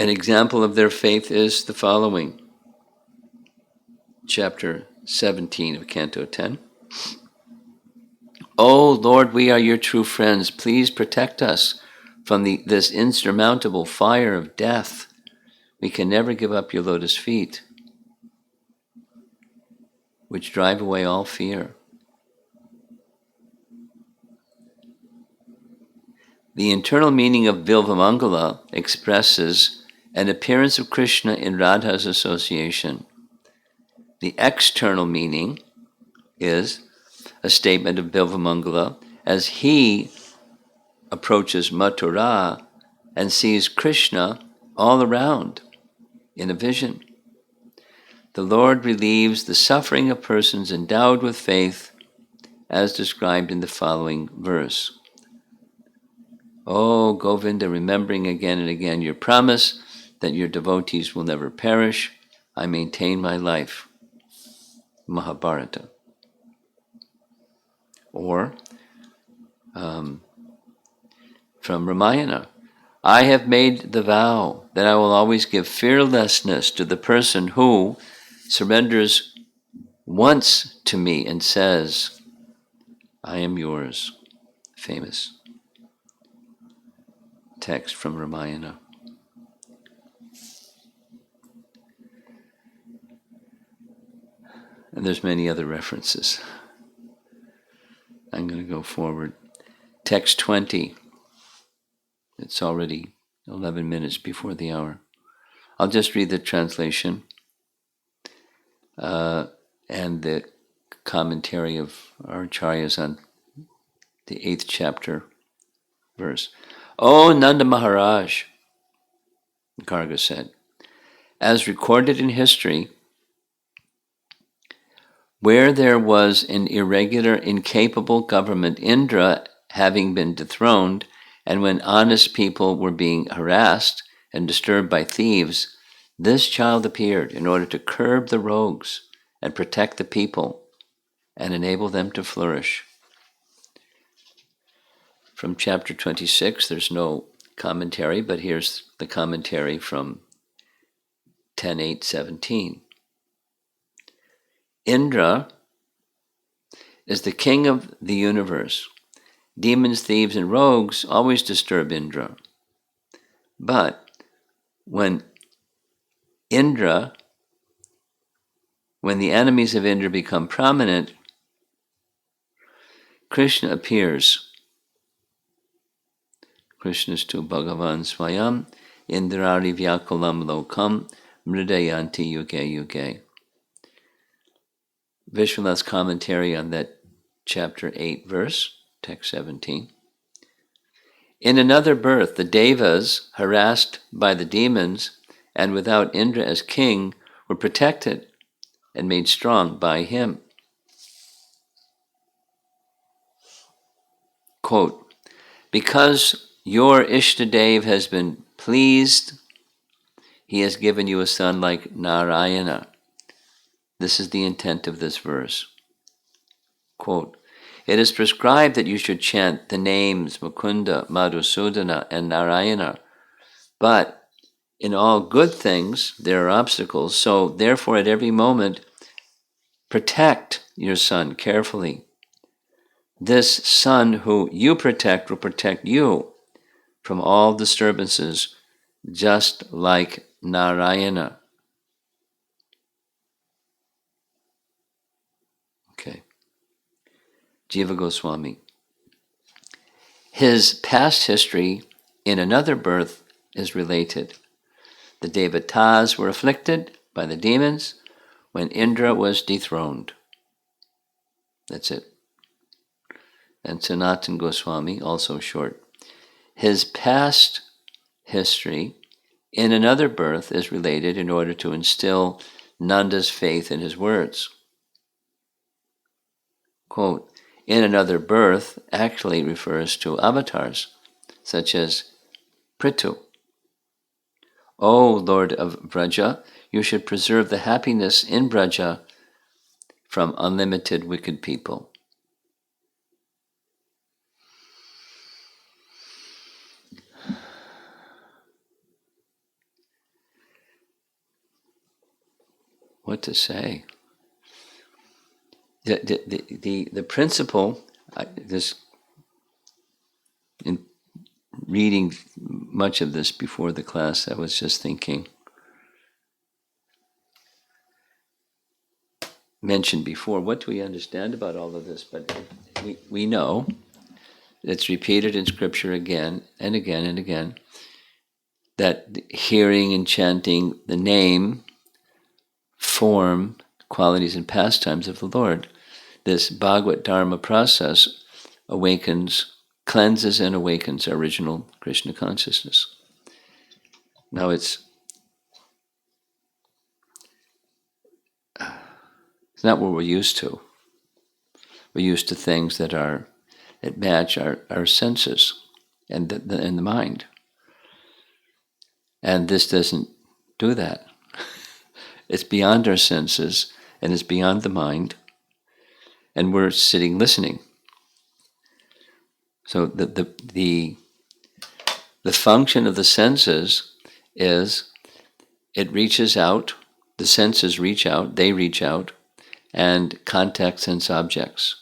Speaker 1: An example of their faith is the following. Chapter 17 of Canto 10. O Lord, we are your true friends. Please protect us from this insurmountable fire of death. We can never give up your lotus feet, which drive away all fear. The internal meaning of Bilvamangala expresses an appearance of Krishna in Radha's association. The external meaning is a statement of Bilvamangala as he approaches Mathura and sees Krishna all around in a vision. The Lord relieves the suffering of persons endowed with faith, as described in the following verse. O Govinda, remembering again and again your promise that your devotees will never perish, I maintain my life. Mahabharata. Or from Ramayana, I have made the vow that I will always give fearlessness to the person who surrenders once to me and says, I am yours. Famous text from Ramayana. And there's many other references. I'm going to go forward. Text 20. It's already 11 minutes before the hour. I'll just read the translation and the commentary of our acharyas on the 8th chapter verse. O Nanda Maharaj, Garga said, as recorded in history, where there was an irregular, incapable government, Indra having been dethroned, and when honest people were being harassed and disturbed by thieves, this child appeared in order to curb the rogues and protect the people and enable them to flourish. From chapter 26, there's no commentary, but here's the commentary from 10.8.17. Indra is the king of the universe. Demons, thieves, and rogues always disturb Indra. But when the enemies of Indra become prominent, Krishna appears. Krishnastu Bhagavan Swayam Indrari Vyakulam Lokam Mridayanti Yuge Yuge. Vishwanath's commentary on that chapter 8 verse, text 17. In another birth, the Devas, harassed by the demons and without Indra as king, were protected and made strong by him. Quote, because your Ishtadev has been pleased, he has given you a son like Narayana. This is the intent of this verse. Quote, it is prescribed that you should chant the names Mukunda, Madhusudana, and Narayana, but in all good things there are obstacles, so therefore at every moment protect your son carefully. This son who you protect will protect you from all disturbances, just like Narayana. Okay. Jiva Goswami. His past history in another birth is related. The Devatas were afflicted by the demons when Indra was dethroned. That's it. And Sanatan Goswami, also short. His past history in another birth is related in order to instill Nanda's faith in his words. Quote, in another birth actually refers to avatars, such as Prithu. O Lord of Braja, you should preserve the happiness in Braja from unlimited wicked people. what to say. The principle, this, in reading much of this before the class, I was just thinking, mentioned before, what do we understand about all of this? But we know it's repeated in Scripture again and again and again, that hearing and chanting the name form qualities and pastimes of the Lord. This Bhagavad Dharma process cleanses and awakens our original Krishna consciousness. Now it's not what we're used to. We're used to things that match our senses and the mind. And this doesn't do that. It's beyond our senses, and it's beyond the mind, and we're sitting listening. So the function of the senses is it reaches out, the senses reach out, they reach out, and contact sense objects,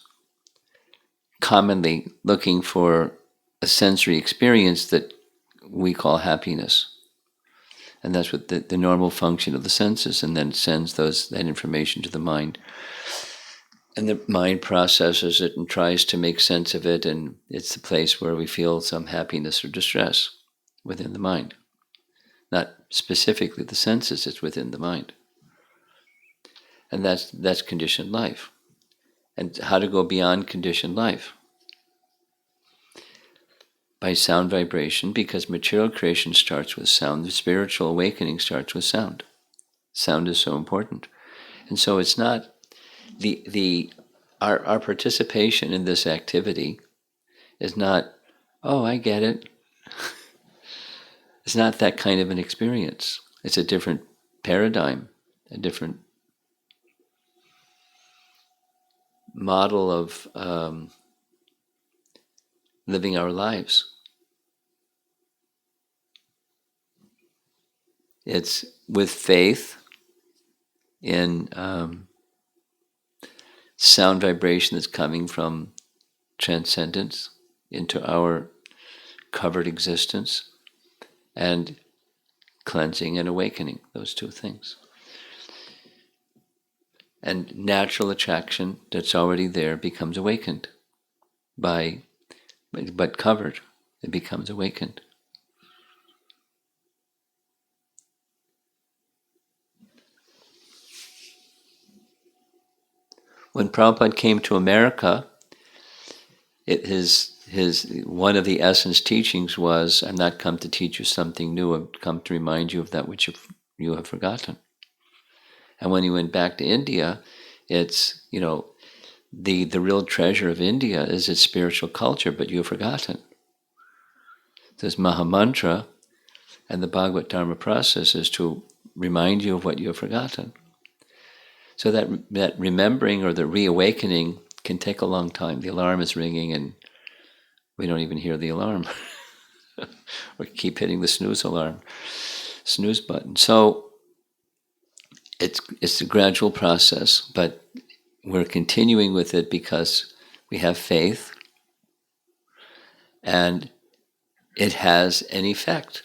Speaker 1: commonly looking for a sensory experience that we call happiness. And that's what the normal function of the senses, and then sends that information to the mind. And the mind processes it and tries to make sense of it, and it's the place where we feel some happiness or distress within the mind. Not specifically the senses, it's within the mind. And that's conditioned life. And how to go beyond conditioned life? By sound vibration, because material creation starts with sound. The spiritual awakening starts with sound. Sound is so important. And so it's not our participation in this activity is not, oh, I get it. It's not that kind of an experience. It's a different paradigm, a different model of living our lives. It's with faith in sound vibration that's coming from transcendence into our covered existence, and cleansing and awakening, those two things. And natural attraction that's already there becomes awakened but covered, it becomes awakened. When Prabhupada came to America, his one of the essence teachings was, "I'm not come to teach you something new. I've come to remind you of that which you have forgotten." And when he went back to India, it's the real treasure of India is its spiritual culture, but you have forgotten. This Mahamantra and the Bhagavad Dharma process is to remind you of what you have forgotten. So that remembering or the reawakening can take a long time. The alarm is ringing and we don't even hear the alarm. We keep hitting the snooze button. So it's a gradual process, but we're continuing with it because we have faith, and it has an effect.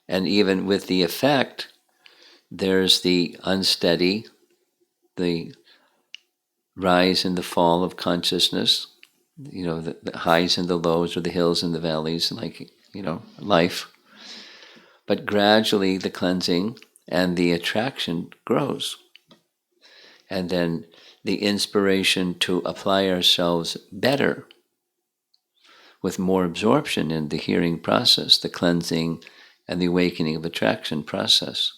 Speaker 1: And even with the effect, there's the unsteady, the rise and the fall of consciousness, the highs and the lows, or the hills and the valleys, like, life. But gradually the cleansing and the attraction grows. And then the inspiration to apply ourselves better with more absorption in the hearing process, the cleansing and the awakening of attraction process.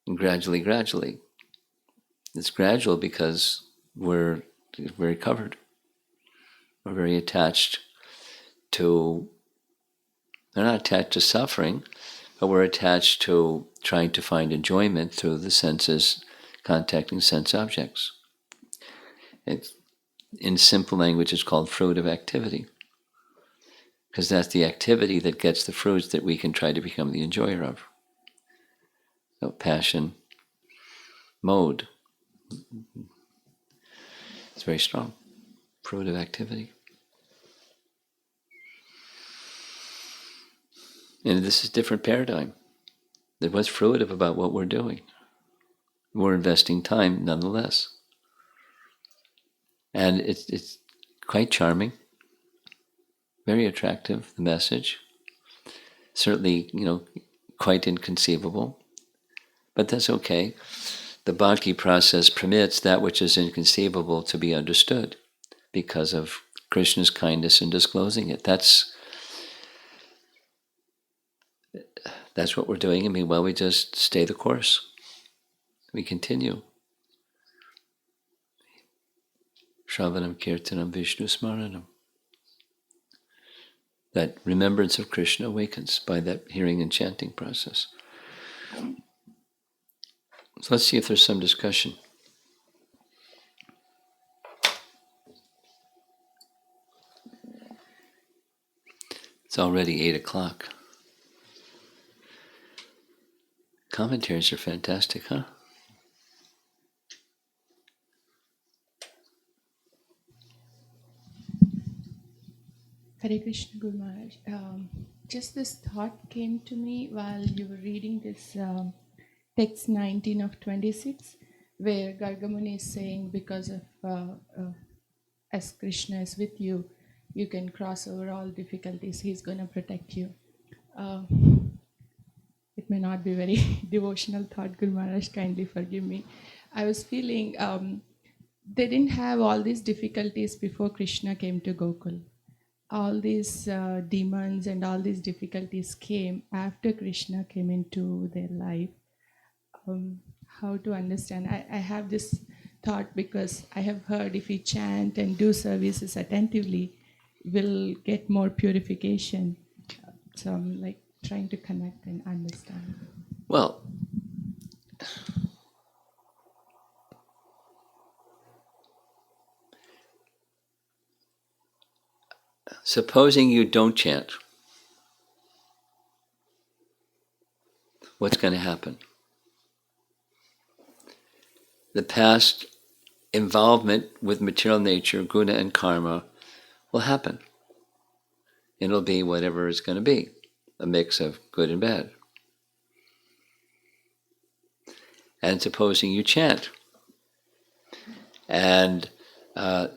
Speaker 1: And gradually. It's gradual because we're very covered. We're very attached to, we're not attached to suffering, but we're attached to trying to find enjoyment through the senses, contacting sense objects. It's, in simple language, it's called fruit of activity, because that's the activity that gets the fruits that we can try to become the enjoyer of. passion mode. It's very strong, fruitive activity. And this is a different paradigm. That what's fruitive about what we're doing. We're investing time nonetheless. And it's quite charming, very attractive, the message. Certainly, quite inconceivable. But that's okay. The bhakti process permits that which is inconceivable to be understood because of Krishna's kindness in disclosing it. That's what we're doing. I mean, well, we just stay the course. We continue. Shravanam Kirtanam Vishnu Smaranam. That remembrance of Krishna awakens by that hearing and chanting process. So let's see if there's some discussion. It's already 8 o'clock. Commentaries are fantastic, huh?
Speaker 2: Hare Krishna Guru Maharaj. Just this thought came to me while you were reading this text 19 of 26, where Gargamuni is saying, because of as Krishna is with you, you can cross over all difficulties. He's going to protect you. It may not be very devotional thought, Guru Maharaj, kindly forgive me. I was feeling they didn't have all these difficulties before Krishna came to Gokul. All these demons and all these difficulties came after Krishna came into their life. How to understand? I have this thought because I have heard if we chant and do services attentively, we'll get more purification. So I'm like trying to connect and understand.
Speaker 1: Well, supposing you don't chant, what's going to happen? The past involvement with material nature, guna and karma, will happen. It'll be whatever it's going to be, a mix of good and bad. And supposing you chant, and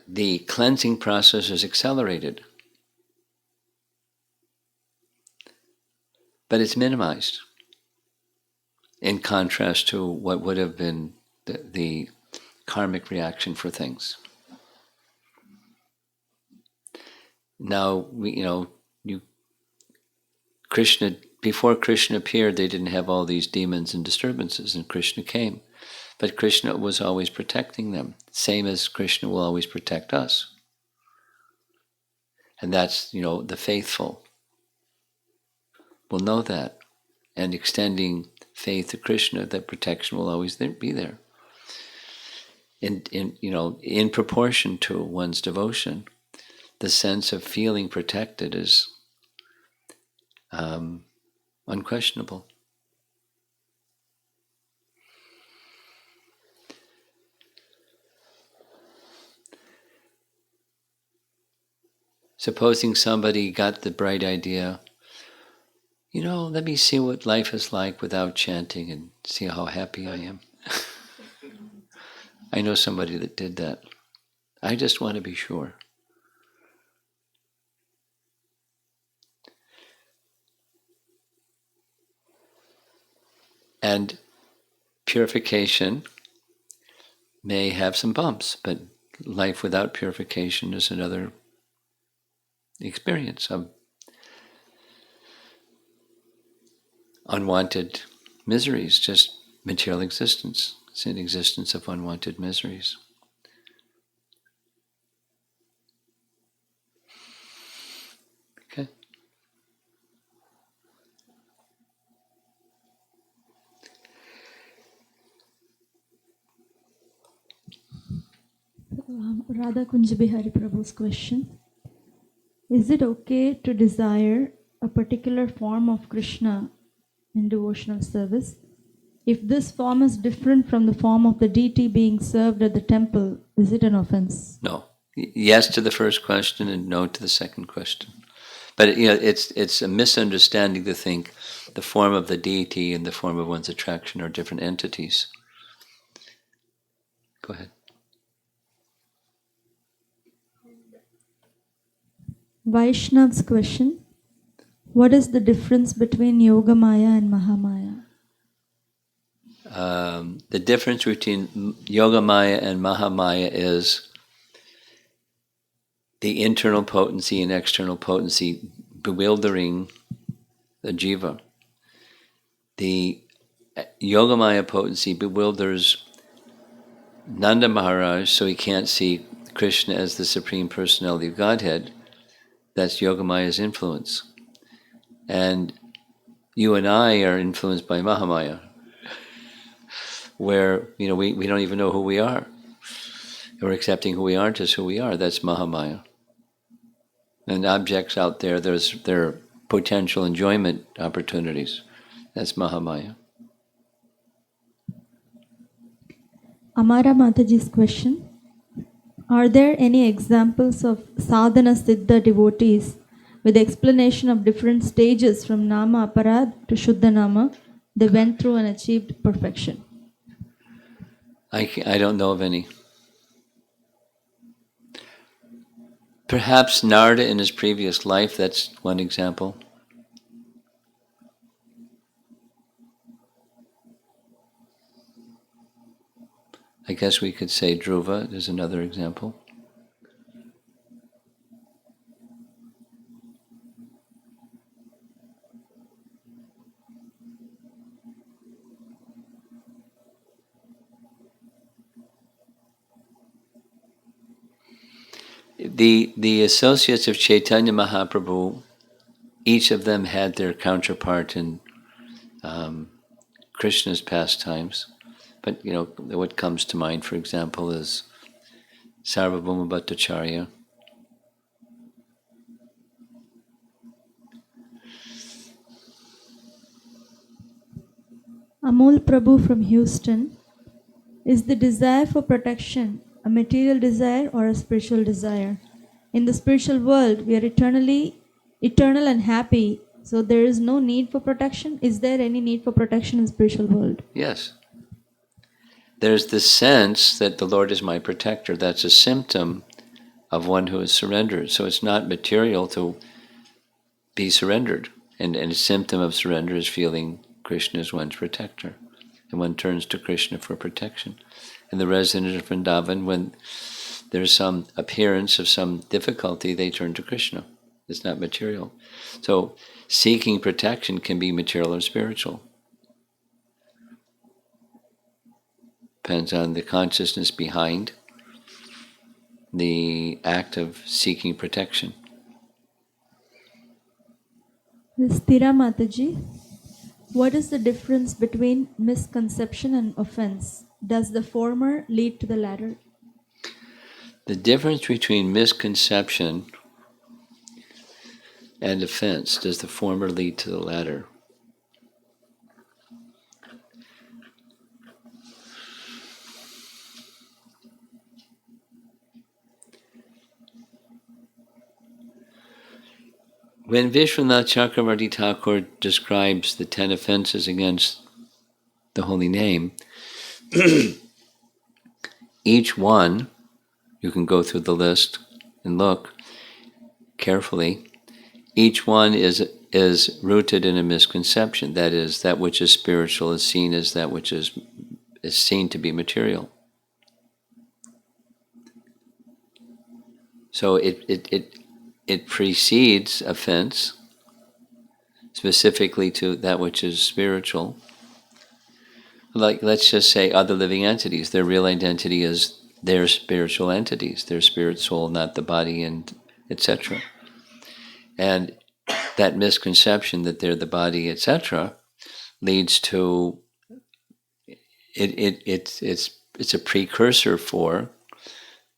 Speaker 1: the cleansing process is accelerated, but it's minimized in contrast to what would have been the karmic reaction for things. Now, Krishna, before Krishna appeared, they didn't have all these demons and disturbances, and Krishna came. But Krishna was always protecting them, same as Krishna will always protect us. And that's, the faithful will know that. And extending faith to Krishna, that protection will always be there. In proportion to one's devotion, the sense of feeling protected is unquestionable. Supposing somebody got the bright idea, let me see what life is like without chanting and see how happy I am. I know somebody that did that. I just want to be sure. And purification may have some bumps, but life without purification is another experience of unwanted miseries, just material existence. It's an existence of unwanted miseries. Okay.
Speaker 3: Radha Kunjabihari Prabhu's question. Is it okay to desire a particular form of Krishna in devotional service? If this form is different from the form of the deity being served at the temple, is it an offense?
Speaker 1: No. Yes to the first question and no to the second question. But it's a misunderstanding to think the form of the deity and the form of one's attraction are different entities. Go ahead.
Speaker 3: Vaishnav's question. What is the difference between Yoga Maya and Mahamaya?
Speaker 1: The difference between Yoga Maya and Mahamaya is the internal potency and external potency bewildering the jiva. The Yoga Maya potency bewilders Nanda Maharaj, so he can't see Krishna as the Supreme Personality of Godhead. That's Yoga Maya's influence. And you and I are influenced by Mahamaya, where we don't even know who we are. We're accepting who we aren't as who we are. That's Mahamaya. And objects out there, there are potential enjoyment opportunities. That's Mahamaya.
Speaker 3: Amara Mataji's question. Are there any examples of sadhana siddha devotees with explanation of different stages from nama aparad to shuddha nama they went through and achieved perfection?
Speaker 1: I don't know of any. Perhaps Narada in his previous life, that's one example. I guess we could say Dhruva is another example. The associates of Chaitanya Mahaprabhu, each of them had their counterpart in Krishna's pastimes. But what comes to mind, for example, is Sarvabhauma Bhattacharya.
Speaker 3: Amol Prabhu from Houston. Is the desire for protection a material desire or a spiritual desire? In the spiritual world, we are eternal and happy, so there is no need for protection. Is there any need for protection in the spiritual world?
Speaker 1: Yes. There's this sense that the Lord is my protector. That's a symptom of one who is surrendered. So it's not material to be surrendered. And a symptom of surrender is feeling Krishna as one's protector. And one turns to Krishna for protection. And the residents of Vrindavan, when there's some appearance of some difficulty, they turn to Krishna. It's not material. So seeking protection can be material or spiritual. Depends on the consciousness behind the act of seeking protection.
Speaker 3: Stira Mataji, what is the difference between misconception and offense? Does the former lead to the latter?
Speaker 1: The difference between misconception and offense, does the former lead to the latter? When Vishwanath Chakravarti Thakur describes the 10 offenses against the holy name, each one, you can go through the list and look carefully, each one is rooted in a misconception. That is, that which is spiritual is seen as that which is seen to be material. So it precedes offense, specifically to that which is spiritual. Like, let's just say other living entities, their real identity is their spiritual entities, their spirit, soul, not the body, and etc. And that misconception that they're the body, etc., leads to it's a precursor for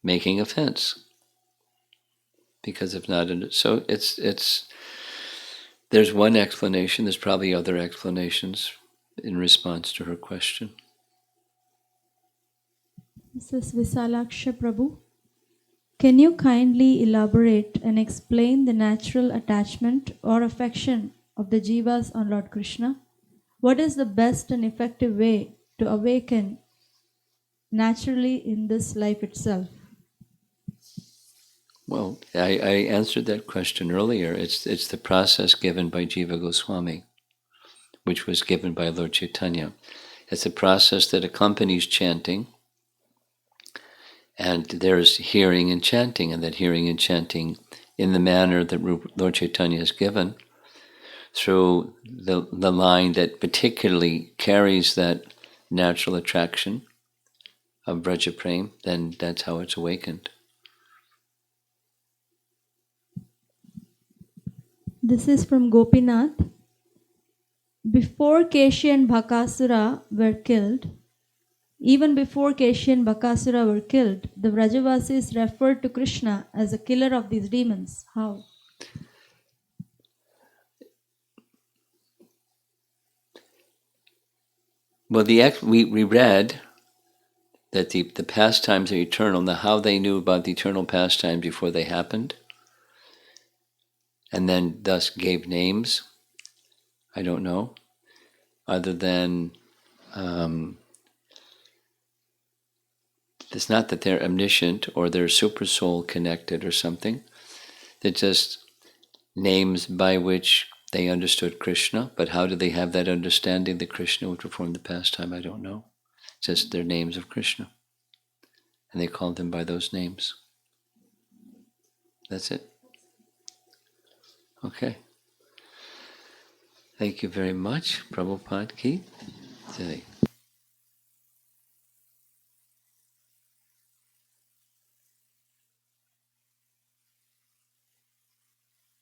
Speaker 1: making offense. Because if not, so it's there's one explanation. There's probably other explanations. in response to her question.
Speaker 3: This is Visalaksha Prabhu. Can you kindly elaborate and explain the natural attachment or affection of the jivas on Lord Krishna? What is the best and effective way to awaken naturally in this life itself?
Speaker 1: Well, I answered that question earlier. It's the process given by Jiva Goswami, which was given by Lord Chaitanya. It's a process that accompanies chanting, and there's hearing and chanting, and that hearing and chanting in the manner that Lord Chaitanya has given, through the line that particularly carries that natural attraction of Braja Prem, then that's how it's awakened.
Speaker 3: This is from Gopinath. Before Keshi and Bhakasura were killed, even before Keshi and Bhakasura were killed, the Vrajavasis referred to Krishna as a killer of these demons. How?
Speaker 1: Well, we read that the pastimes are eternal. Now, how they knew about the eternal pastimes before they happened, and then thus gave names, I don't know, other than it's not that they're omniscient or they're super soul connected or something. They're just names by which they understood Krishna, but how did they have that understanding that Krishna would perform the pastime? I don't know. Just their names of Krishna. And they called him by those names. That's it. Okay. Thank you very much. Prabhupada ki jai.